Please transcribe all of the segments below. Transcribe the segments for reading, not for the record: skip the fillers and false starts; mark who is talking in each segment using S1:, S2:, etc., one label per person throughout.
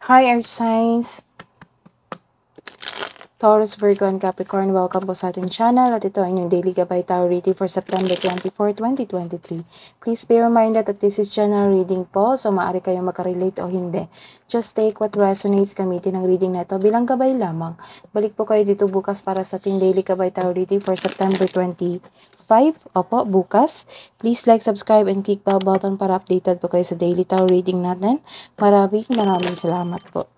S1: Hi Earth Signs, Taurus, Virgo, and Capricorn. Welcome po sa ating channel at ito ang inyong daily gabay tarot reading for September 24, 2023. Please be reminded that this is general reading po, so maaari kayong makarelate o hindi. Just take what resonates, gamitin ang reading na ito bilang gabay lamang. Balik po kayo dito bukas para sa ating daily gabay tarot reading for September 25. Opo, bukas. Please like, subscribe, and click bell button para updated po kayo sa daily tarot reading natin. Maraming salamat po.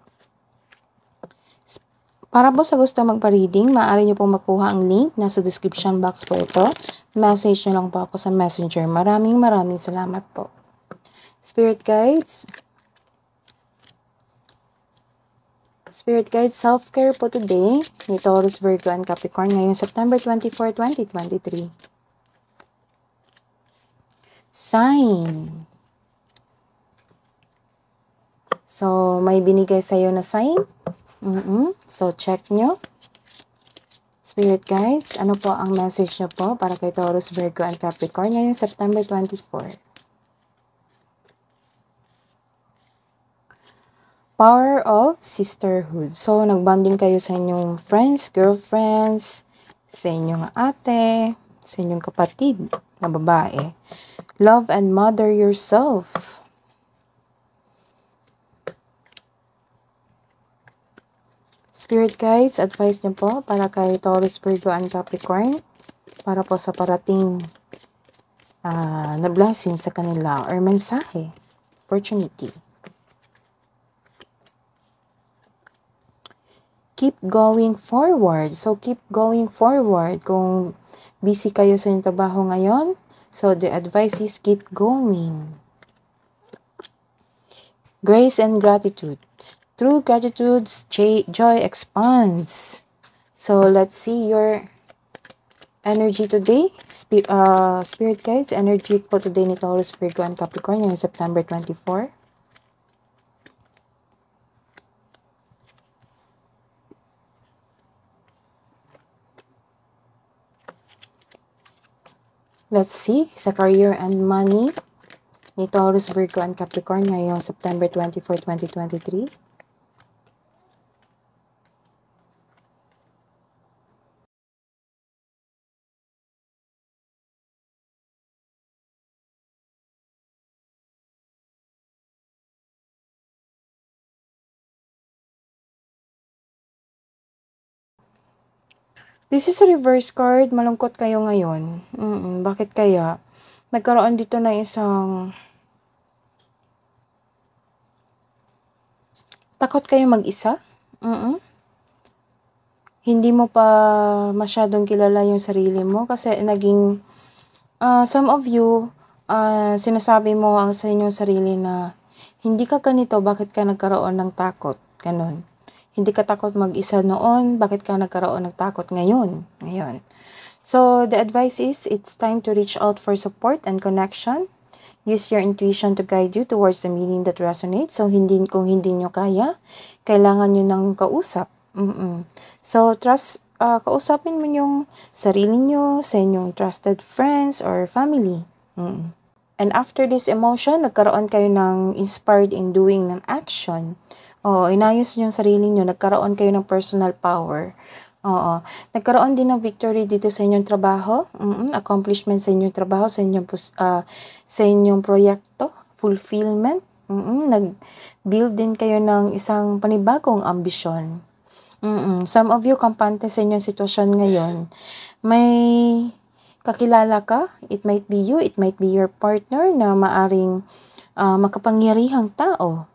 S1: Para po sa gusto magpa-reading, maaari nyo pong makuha ang link. Nasa description box po ito. Message nyo lang po ako sa messenger. Maraming salamat po. Spirit Guides, self-care po today ni Taurus, Virgo, and Capricorn ngayong September 24, 2023. Sign. So, may binigay sa'yo na sign. So, check nyo. Spirit Guides, ano po ang message nyo po para kay Taurus, Virgo, and Capricorn ngayong September 24? Power of sisterhood. So, nagbanding kayo sa inyong friends, girlfriends, sa inyong ate, sa inyong kapatid na babae. Love and mother yourself. Spirit Guides, advice niyo po para kay Taurus, Virgo, and Capricorn para po sa parating na blessing sa kanila or mensahe, opportunity. Keep going forward. So, keep going forward. Kung busy kayo sa inyong trabaho ngayon, so the advice is keep going. Grace and gratitude. Through gratitude, joy expands. So, let's see your energy today. Spirit Guides, energy po today ni Taurus, Virgo, and Capricorn ngayong September 24. Let's see, sa career and money ni Taurus, Virgo, and Capricorn ngayong September 24, 2023. This is a reverse card. Malungkot kayo ngayon. Bakit kaya? Nagkaroon dito na isang takot kayo mag-isa. Hindi mo pa masyadong kilala yung sarili mo kasi naging some of you sinasabi mo ang sa inyong sarili na hindi ka ganito, bakit ka nagkaroon ng takot? Ganon. Hindi ka takot mag-isa noon, bakit ka nagkaroon ng takot ngayon? So, the advice is, it's time to reach out for support and connection. Use your intuition to guide you towards the meaning that resonates. So, kung hindi nyo kaya, kailangan nyo ng kausap. So, kausapin mo yung sarili nyo sa inyong trusted friends or family. And after this emotion, nagkaroon kayo ng inspired in doing ng action. Inayos nyo yung sarili nyo, nagkaroon kayo ng personal power. Nagkaroon din ng victory dito sa inyong trabaho, accomplishment sa inyong trabaho, sa inyong proyekto, fulfillment. Nag-build din kayo ng isang panibagong ambisyon. Some of you, kampante sa inyong sitwasyon ngayon, may kakilala ka, it might be you, it might be your partner na maaring makapangyarihang tao,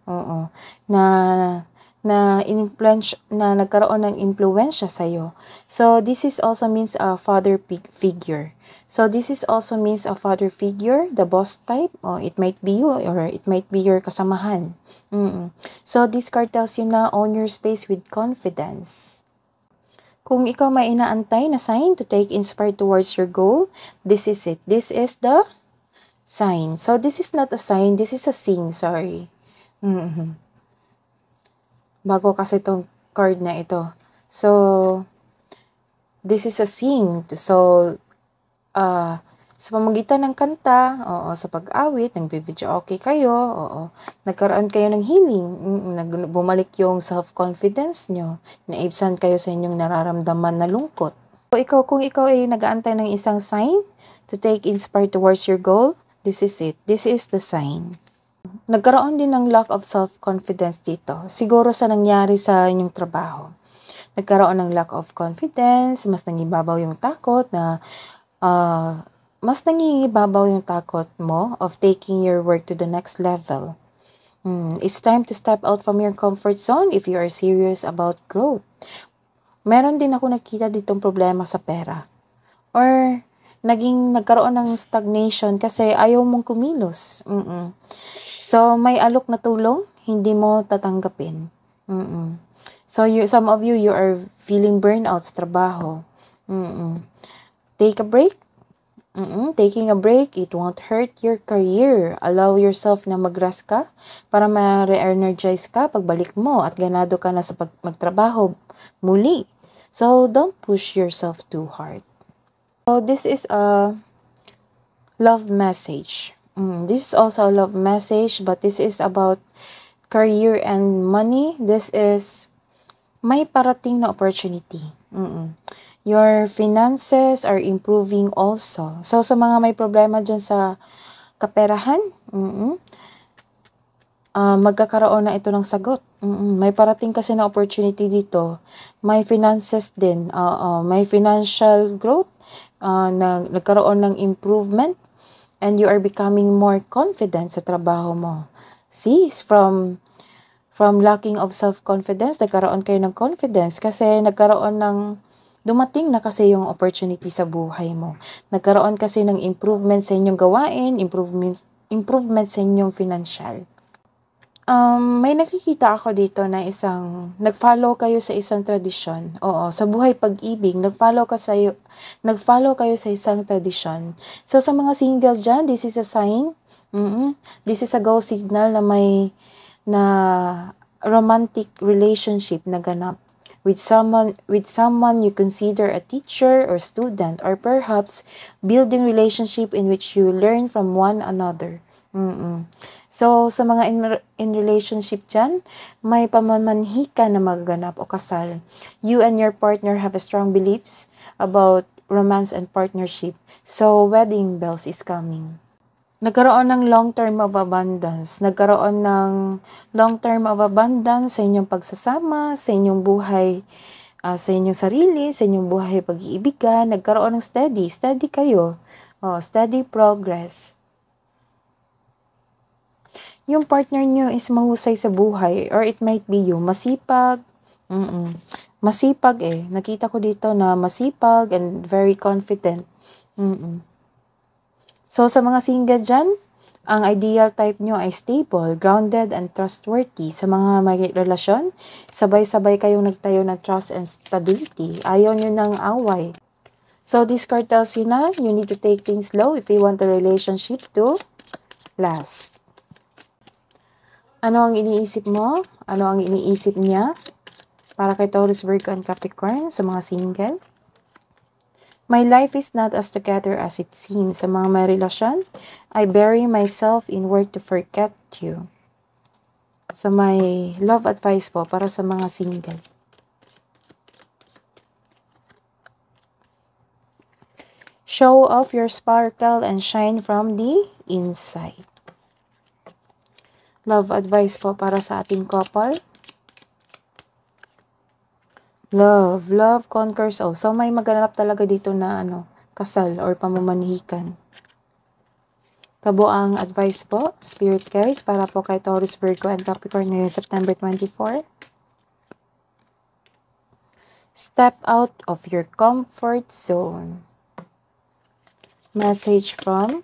S1: na influence, na nagkaroon ng impluwensya sa iyo. So this is also means a father figure. So this is also means a father figure, the boss type, it might be you or it might be your kasamahan. So this card tells you na own your space with confidence. Kung ikaw may inaantay na sign to take inspired towards your goal, this is it. This is the sign. So, this is not a sign. This is a scene. Sorry. Bago kasi itong card na ito. So, this is a scene. So, Sa pamamagitan ng kanta, oo, sa pag-awit, nag-video okay kayo, oo, nagkaroon kayo ng healing, bumalik yung self-confidence nyo, naibsan kayo sa inyong nararamdaman na lungkot. So, kung ikaw ay nag-aantay ng isang sign to take inspired towards your goal, this is it. This is the sign. Nagkaroon din ng lack of self-confidence dito. Siguro sa nangyari sa inyong trabaho. Nagkaroon ng lack of confidence, mas nangibabaw yung takot mo of taking your work to the next level. It's time to step out from your comfort zone if you are serious about growth. Meron din ako nakita ditong problema sa pera. Or nagkaroon ng stagnation kasi ayaw mong kumilos. So, may alok na tulong, hindi mo tatanggapin. So, some of you are feeling burnout sa trabaho. Take a break. Taking a break, it won't hurt your career. Allow yourself na mag-rest ka para ma-re-energize ka pagbalik mo at ganado ka na sa magtrabaho muli. So, don't push yourself too hard. So, this is a love message. This is also a love message, but this is about career and money. This is may parating na opportunity. Your finances are improving also. So, sa mga may problema dyan sa kaperahan, magkakaroon na ito ng sagot. May parating kasi na opportunity dito. May finances din. May financial growth. Nagkaroon ng improvement. And you are becoming more confident sa trabaho mo. See, from lacking of self-confidence, nagkaroon kayo ng confidence kasi dumating na kasi yung opportunity sa buhay mo. Nagkaroon kasi ng improvement sa inyong gawain, improvement sa inyong financial. May nakikita ako dito na nag-follow kayo sa isang tradisyon. Oo, sa buhay pag-ibig, nag-follow kayo sa isang tradisyon. So, sa mga single dyan, this is a sign. This is a go signal na romantic relationship na ganap with someone you consider a teacher or student, or perhaps building relationship in which you learn from one another. So, sa mga in relationship dyan, may pamamanhika na magaganap o kasal. You and your partner have a strong beliefs about romance and partnership. So, wedding bells is coming. Nagkaroon ng long-term of abundance. Nagkaroon ng long-term of abundance sa inyong pagsasama, sa inyong buhay, sa inyong sarili, sa inyong buhay pag-iibigan. Nagkaroon ng steady kayo. Steady progress. Yung partner nyo is mahusay sa buhay, or it might be you, masipag. Masipag Nakita ko dito na masipag and very confident. So, sa mga single dyan, ang ideal type nyo ay stable, grounded, and trustworthy. Sa mga may relasyon, sabay-sabay kayong nagtayo ng trust and stability. Ayaw nyo ng away. So, this card tells you na you need to take things slow if you want the relationship to last. Ano ang iniisip mo? Ano ang iniisip niya? Para kay Taurus, Virgo, and Capricorn sa mga single. My life is not as together as it seems. Sa mga may relasyon, I bury myself in work to forget you. Sa may love advice po para sa mga single. Show off your sparkle and shine from the inside. Love advice po para sa ating couple. Love conquers all. So, may maganap talaga dito na kasal or pamamanhikan. Kabuang advice po, spirit guys, para po kay Taurus, Virgo, and Capricorn ngayong September 24. Step out of your comfort zone. Message from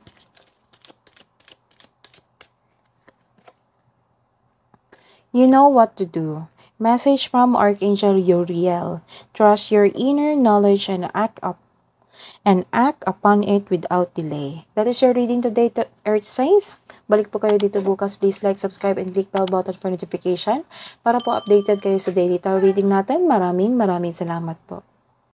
S1: You know what to do. Message from Archangel Uriel. Trust your inner knowledge and act upon it without delay. That is your reading today to Earth Signs. Balik po kayo dito bukas. Please like, subscribe, and click bell button for notification para po updated kayo sa daily tarot reading natin. Maraming salamat po.